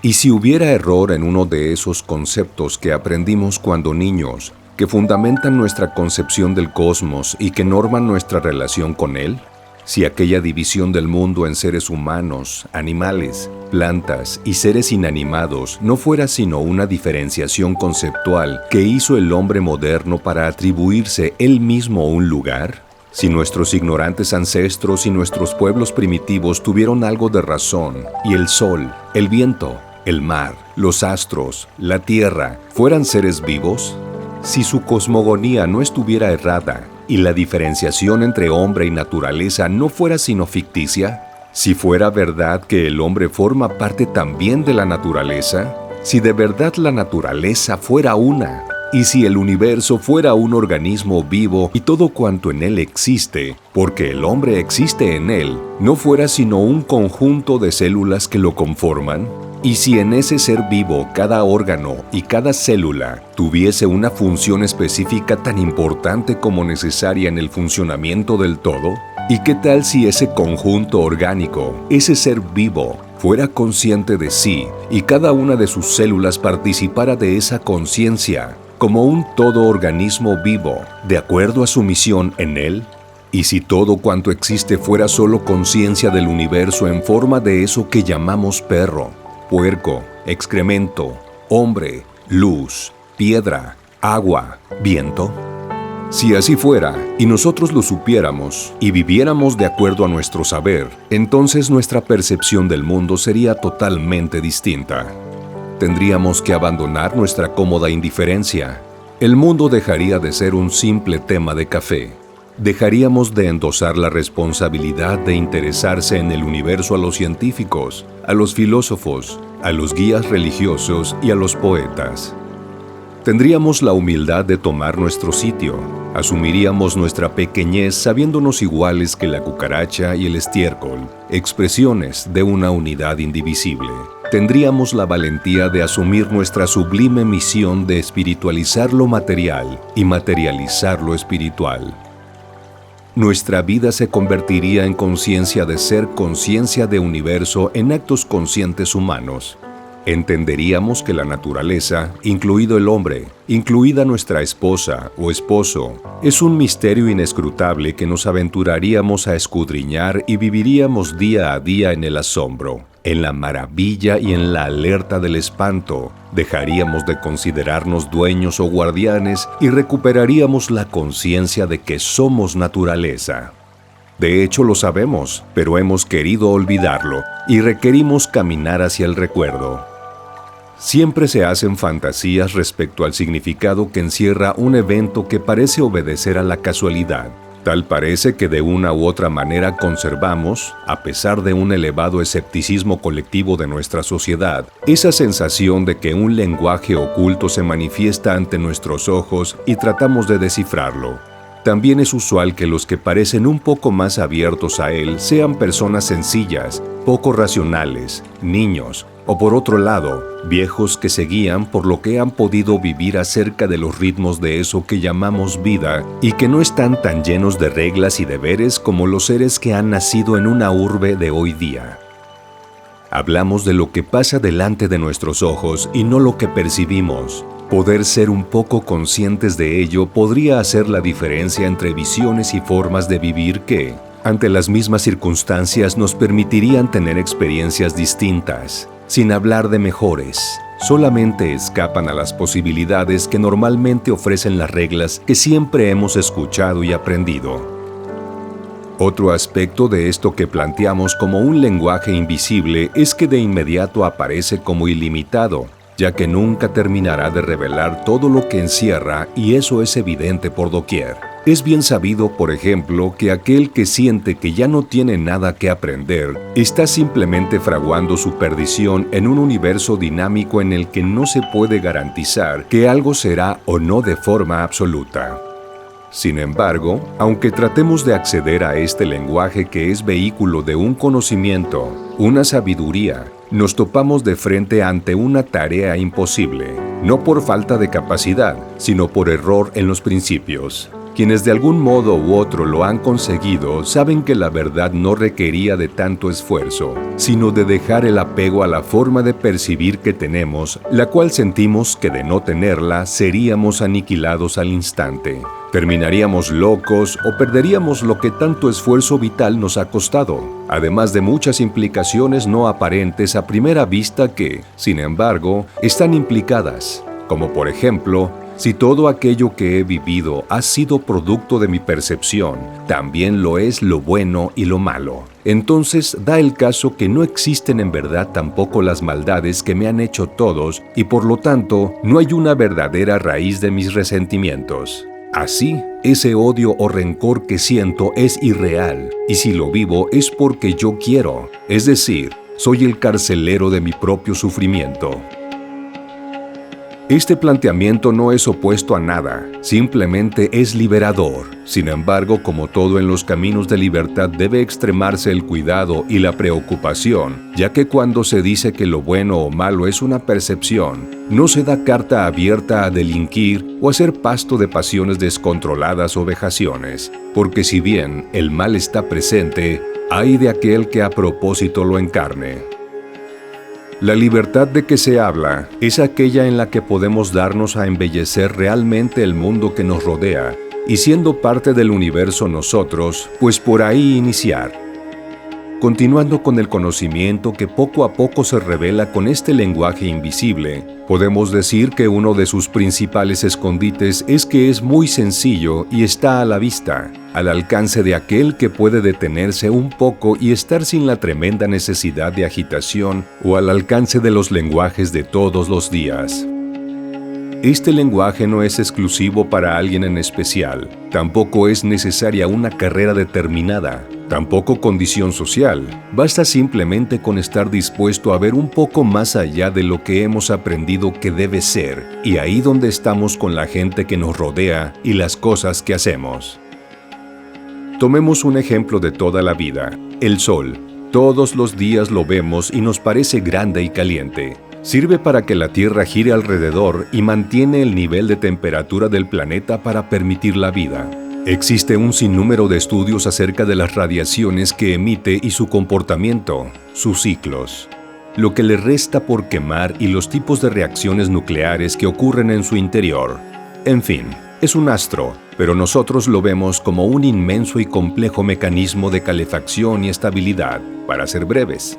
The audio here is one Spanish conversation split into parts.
Y si hubiera error en uno de esos conceptos que aprendimos cuando niños, que fundamentan nuestra concepción del cosmos y que norman nuestra relación con él, si aquella división del mundo en seres humanos, animales, plantas y seres inanimados no fuera sino una diferenciación conceptual que hizo el hombre moderno para atribuirse él mismo un lugar, si nuestros ignorantes ancestros y nuestros pueblos primitivos tuvieron algo de razón y el sol, el viento, el mar, los astros, la tierra fueran seres vivos, si su cosmogonía no estuviera errada y la diferenciación entre hombre y naturaleza no fuera sino ficticia, si fuera verdad que el hombre forma parte también de la naturaleza, si de verdad la naturaleza fuera una, y si el universo fuera un organismo vivo y todo cuanto en él existe, porque el hombre existe en él, no fuera sino un conjunto de células que lo conforman, y si en ese ser vivo cada órgano y cada célula tuviese una función específica tan importante como necesaria en el funcionamiento del todo, ¿y qué tal si ese conjunto orgánico, ese ser vivo, fuera consciente de sí y cada una de sus células participara de esa conciencia como un todo organismo vivo, de acuerdo a su misión en él? ¿Y si todo cuanto existe fuera solo conciencia del universo en forma de eso que llamamos perro, puerco, excremento, hombre, luz, piedra, agua, viento? Si así fuera, y nosotros lo supiéramos, y viviéramos de acuerdo a nuestro saber, entonces nuestra percepción del mundo sería totalmente distinta. Tendríamos que abandonar nuestra cómoda indiferencia. El mundo dejaría de ser un simple tema de café. Dejaríamos de endosar la responsabilidad de interesarse en el universo a los científicos, a los filósofos, a los guías religiosos y a los poetas. Tendríamos la humildad de tomar nuestro sitio, asumiríamos nuestra pequeñez sabiéndonos iguales que la cucaracha y el estiércol, expresiones de una unidad indivisible. Tendríamos la valentía de asumir nuestra sublime misión de espiritualizar lo material y materializar lo espiritual. Nuestra vida se convertiría en conciencia de ser, conciencia de universo en actos conscientes humanos. Entenderíamos que la naturaleza, incluido el hombre, incluida nuestra esposa o esposo, es un misterio inescrutable que nos aventuraríamos a escudriñar y viviríamos día a día en el asombro, en la maravilla y en la alerta del espanto. Dejaríamos de considerarnos dueños o guardianes y recuperaríamos la conciencia de que somos naturaleza. De hecho lo sabemos, pero hemos querido olvidarlo y requerimos caminar hacia el recuerdo. Siempre se hacen fantasías respecto al significado que encierra un evento que parece obedecer a la casualidad. Tal parece que de una u otra manera conservamos, a pesar de un elevado escepticismo colectivo de nuestra sociedad, esa sensación de que un lenguaje oculto se manifiesta ante nuestros ojos y tratamos de descifrarlo. También es usual que los que parecen un poco más abiertos a él sean personas sencillas, poco racionales, niños, o por otro lado, viejos que se guían por lo que han podido vivir acerca de los ritmos de eso que llamamos vida y que no están tan llenos de reglas y deberes como los seres que han nacido en una urbe de hoy día. Hablamos de lo que pasa delante de nuestros ojos y no lo que percibimos. Poder ser un poco conscientes de ello podría hacer la diferencia entre visiones y formas de vivir que, ante las mismas circunstancias, nos permitirían tener experiencias distintas. Sin hablar de mejores, solamente escapan a las posibilidades que normalmente ofrecen las reglas que siempre hemos escuchado y aprendido. Otro aspecto de esto que planteamos como un lenguaje invisible es que de inmediato aparece como ilimitado, ya que nunca terminará de revelar todo lo que encierra y eso es evidente por doquier. Es bien sabido, por ejemplo, que aquel que siente que ya no tiene nada que aprender está simplemente fraguando su perdición en un universo dinámico en el que no se puede garantizar que algo será o no de forma absoluta. Sin embargo, aunque tratemos de acceder a este lenguaje que es vehículo de un conocimiento, una sabiduría, nos topamos de frente ante una tarea imposible, no por falta de capacidad, sino por error en los principios. Quienes de algún modo u otro lo han conseguido saben que la verdad no requería de tanto esfuerzo, sino de dejar el apego a la forma de percibir que tenemos, la cual sentimos que de no tenerla seríamos aniquilados al instante. Terminaríamos locos o perderíamos lo que tanto esfuerzo vital nos ha costado, además de muchas implicaciones no aparentes a primera vista que, sin embargo, están implicadas, como por ejemplo, si todo aquello que he vivido ha sido producto de mi percepción, también lo es lo bueno y lo malo. Entonces da el caso que no existen en verdad tampoco las maldades que me han hecho todos y por lo tanto no hay una verdadera raíz de mis resentimientos. Así, ese odio o rencor que siento es irreal y si lo vivo es porque yo quiero, es decir, soy el carcelero de mi propio sufrimiento. Este planteamiento no es opuesto a nada, simplemente es liberador. Sin embargo, como todo en los caminos de libertad debe extremarse el cuidado y la preocupación, ya que cuando se dice que lo bueno o malo es una percepción, no se da carta abierta a delinquir o a ser pasto de pasiones descontroladas o vejaciones, porque si bien el mal está presente, hay de aquel que a propósito lo encarne. La libertad de que se habla es aquella en la que podemos darnos a embellecer realmente el mundo que nos rodea y siendo parte del universo nosotros, pues por ahí iniciar. Continuando con el conocimiento que poco a poco se revela con este lenguaje invisible, podemos decir que uno de sus principales escondites es que es muy sencillo y está a la vista, al alcance de aquel que puede detenerse un poco y estar sin la tremenda necesidad de agitación o al alcance de los lenguajes de todos los días. Este lenguaje no es exclusivo para alguien en especial, tampoco es necesaria una carrera determinada, tampoco condición social, basta simplemente con estar dispuesto a ver un poco más allá de lo que hemos aprendido que debe ser, y ahí donde estamos con la gente que nos rodea y las cosas que hacemos. Tomemos un ejemplo de toda la vida, el sol. Todos los días lo vemos y nos parece grande y caliente. Sirve para que la Tierra gire alrededor y mantiene el nivel de temperatura del planeta para permitir la vida. Existe un sinnúmero de estudios acerca de las radiaciones que emite y su comportamiento, sus ciclos, lo que le resta por quemar y los tipos de reacciones nucleares que ocurren en su interior. En fin, es un astro, pero nosotros lo vemos como un inmenso y complejo mecanismo de calefacción y estabilidad, para ser breves.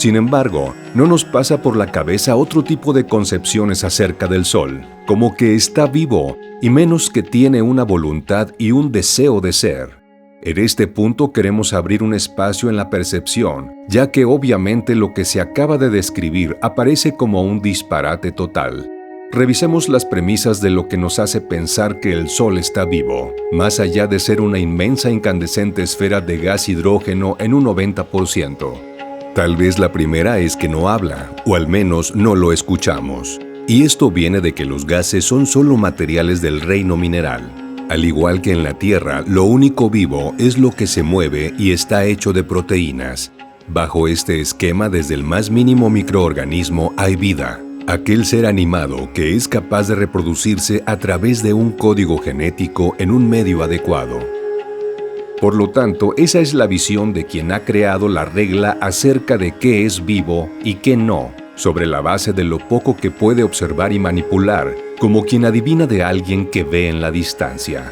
Sin embargo, no nos pasa por la cabeza otro tipo de concepciones acerca del Sol, como que está vivo y menos que tiene una voluntad y un deseo de ser. En este punto queremos abrir un espacio en la percepción, ya que obviamente lo que se acaba de describir aparece como un disparate total. Revisemos las premisas de lo que nos hace pensar que el Sol está vivo, más allá de ser una inmensa incandescente esfera de gas hidrógeno en un 90%. Tal vez la primera es que no habla, o al menos no lo escuchamos. Y esto viene de que los gases son solo materiales del reino mineral. Al igual que en la Tierra, lo único vivo es lo que se mueve y está hecho de proteínas. Bajo este esquema, desde el más mínimo microorganismo hay vida. Aquel ser animado que es capaz de reproducirse a través de un código genético en un medio adecuado. Por lo tanto, esa es la visión de quien ha creado la regla acerca de qué es vivo y qué no, sobre la base de lo poco que puede observar y manipular, como quien adivina de alguien que ve en la distancia.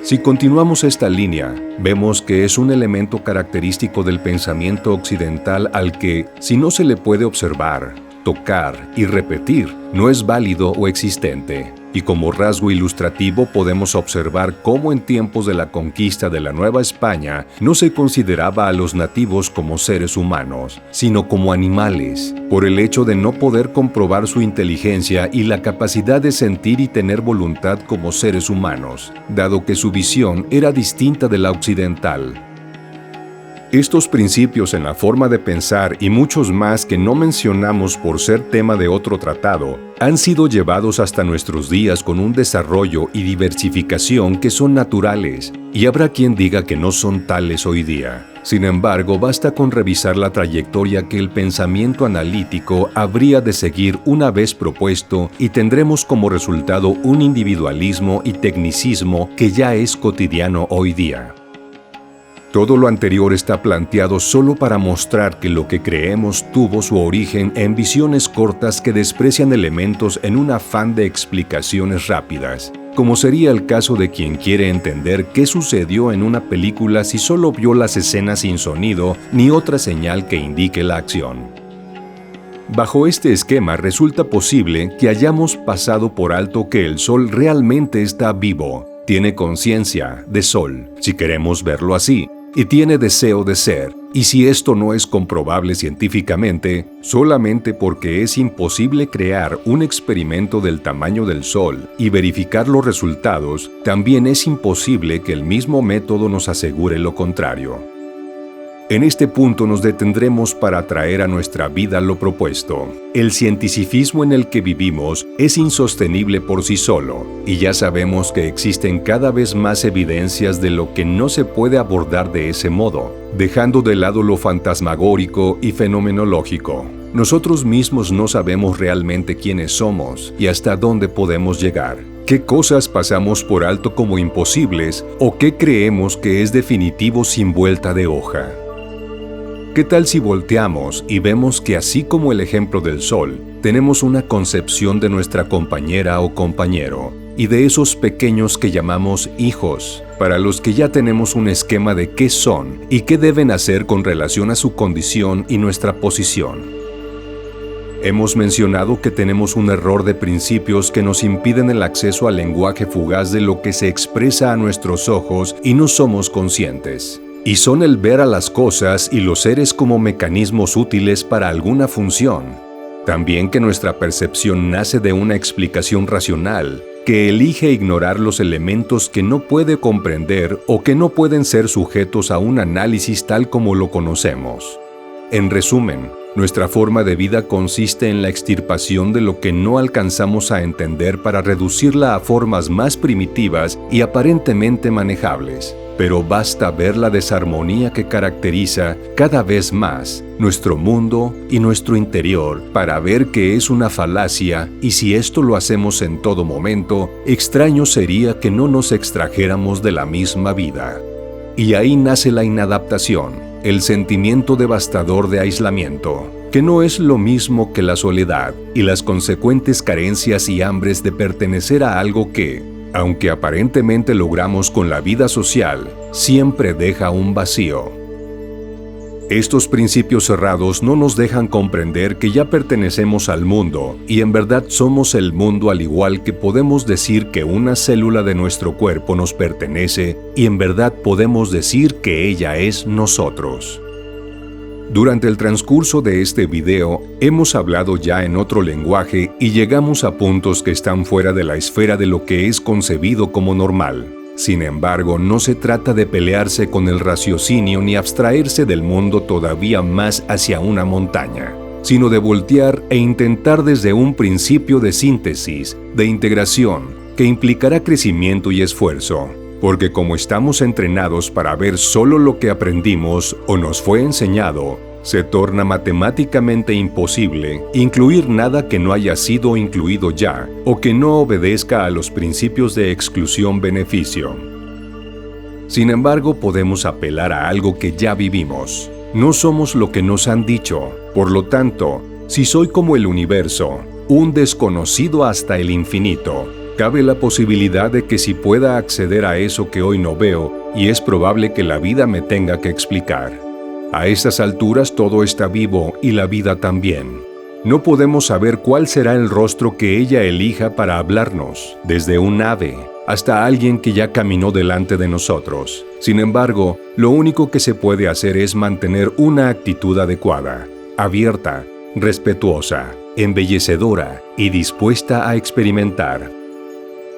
Si continuamos esta línea, vemos que es un elemento característico del pensamiento occidental al que, si no se le puede observar, tocar y repetir, no es válido o existente. Y como rasgo ilustrativo podemos observar cómo en tiempos de la conquista de la Nueva España no se consideraba a los nativos como seres humanos, sino como animales, por el hecho de no poder comprobar su inteligencia y la capacidad de sentir y tener voluntad como seres humanos, dado que su visión era distinta de la occidental. Estos principios en la forma de pensar y muchos más que no mencionamos por ser tema de otro tratado, han sido llevados hasta nuestros días con un desarrollo y diversificación que son naturales, y habrá quien diga que no son tales hoy día. Sin embargo, basta con revisar la trayectoria que el pensamiento analítico habría de seguir una vez propuesto y tendremos como resultado un individualismo y tecnicismo que ya es cotidiano hoy día. Todo lo anterior está planteado solo para mostrar que lo que creemos tuvo su origen en visiones cortas que desprecian elementos en un afán de explicaciones rápidas, como sería el caso de quien quiere entender qué sucedió en una película si solo vio las escenas sin sonido ni otra señal que indique la acción. Bajo este esquema resulta posible que hayamos pasado por alto que el Sol realmente está vivo, tiene conciencia de Sol, si queremos verlo así, y tiene deseo de ser, y si esto no es comprobable científicamente, solamente porque es imposible crear un experimento del tamaño del Sol y verificar los resultados, también es imposible que el mismo método nos asegure lo contrario. En este punto nos detendremos para traer a nuestra vida lo propuesto. El cientificismo en el que vivimos es insostenible por sí solo, y ya sabemos que existen cada vez más evidencias de lo que no se puede abordar de ese modo, dejando de lado lo fantasmagórico y fenomenológico. Nosotros mismos no sabemos realmente quiénes somos y hasta dónde podemos llegar. ¿Qué cosas pasamos por alto como imposibles o qué creemos que es definitivo sin vuelta de hoja? ¿Qué tal si volteamos y vemos que así como el ejemplo del Sol, tenemos una concepción de nuestra compañera o compañero y de esos pequeños que llamamos hijos, para los que ya tenemos un esquema de qué son y qué deben hacer con relación a su condición y nuestra posición? Hemos mencionado que tenemos un error de principios que nos impiden el acceso al lenguaje fugaz de lo que se expresa a nuestros ojos y no somos conscientes. Y son el ver a las cosas y los seres como mecanismos útiles para alguna función. También que nuestra percepción nace de una explicación racional, que elige ignorar los elementos que no puede comprender o que no pueden ser sujetos a un análisis tal como lo conocemos. En resumen, nuestra forma de vida consiste en la extirpación de lo que no alcanzamos a entender para reducirla a formas más primitivas y aparentemente manejables. Pero basta ver la desarmonía que caracteriza cada vez más nuestro mundo y nuestro interior para ver que es una falacia, y si esto lo hacemos en todo momento, extraño sería que no nos extrajéramos de la misma vida. Y ahí nace la inadaptación, el sentimiento devastador de aislamiento, que no es lo mismo que la soledad y las consecuentes carencias y hambres de pertenecer a algo que, aunque aparentemente logramos con la vida social, siempre deja un vacío. Estos principios cerrados no nos dejan comprender que ya pertenecemos al mundo y en verdad somos el mundo, al igual que podemos decir que una célula de nuestro cuerpo nos pertenece y en verdad podemos decir que ella es nosotros. Durante el transcurso de este video, hemos hablado ya en otro lenguaje y llegamos a puntos que están fuera de la esfera de lo que es concebido como normal. Sin embargo, no se trata de pelearse con el raciocinio ni abstraerse del mundo todavía más hacia una montaña, sino de voltear e intentar desde un principio de síntesis, de integración, que implicará crecimiento y esfuerzo. Porque como estamos entrenados para ver solo lo que aprendimos o nos fue enseñado, se torna matemáticamente imposible incluir nada que no haya sido incluido ya o que no obedezca a los principios de exclusión-beneficio. Sin embargo, podemos apelar a algo que ya vivimos. No somos lo que nos han dicho. Por lo tanto, si soy como el universo, un desconocido hasta el infinito, cabe la posibilidad de que si pueda acceder a eso que hoy no veo, y es probable que la vida me tenga que explicar. A estas alturas todo está vivo y la vida también. No podemos saber cuál será el rostro que ella elija para hablarnos, desde un ave hasta alguien que ya caminó delante de nosotros. Sin embargo, lo único que se puede hacer es mantener una actitud adecuada, abierta, respetuosa, embellecedora y dispuesta a experimentar.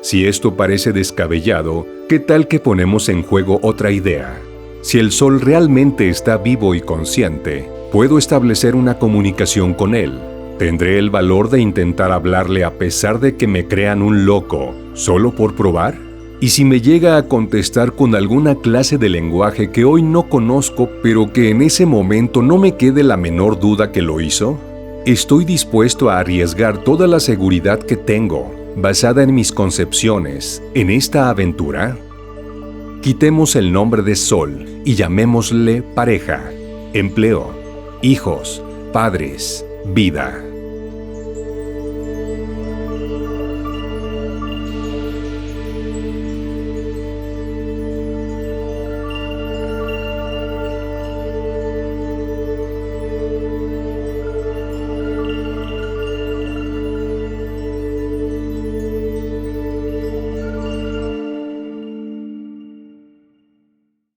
Si esto parece descabellado, ¿qué tal que ponemos en juego otra idea? Si el Sol realmente está vivo y consciente, ¿puedo establecer una comunicación con él? ¿Tendré el valor de intentar hablarle a pesar de que me crean un loco, solo por probar? Y si me llega a contestar con alguna clase de lenguaje que hoy no conozco, pero que en ese momento no me quede la menor duda que lo hizo, ¿estoy dispuesto a arriesgar toda la seguridad que tengo, basada en mis concepciones, en esta aventura? Quitemos el nombre de Sol y llamémosle pareja, empleo, hijos, padres, vida.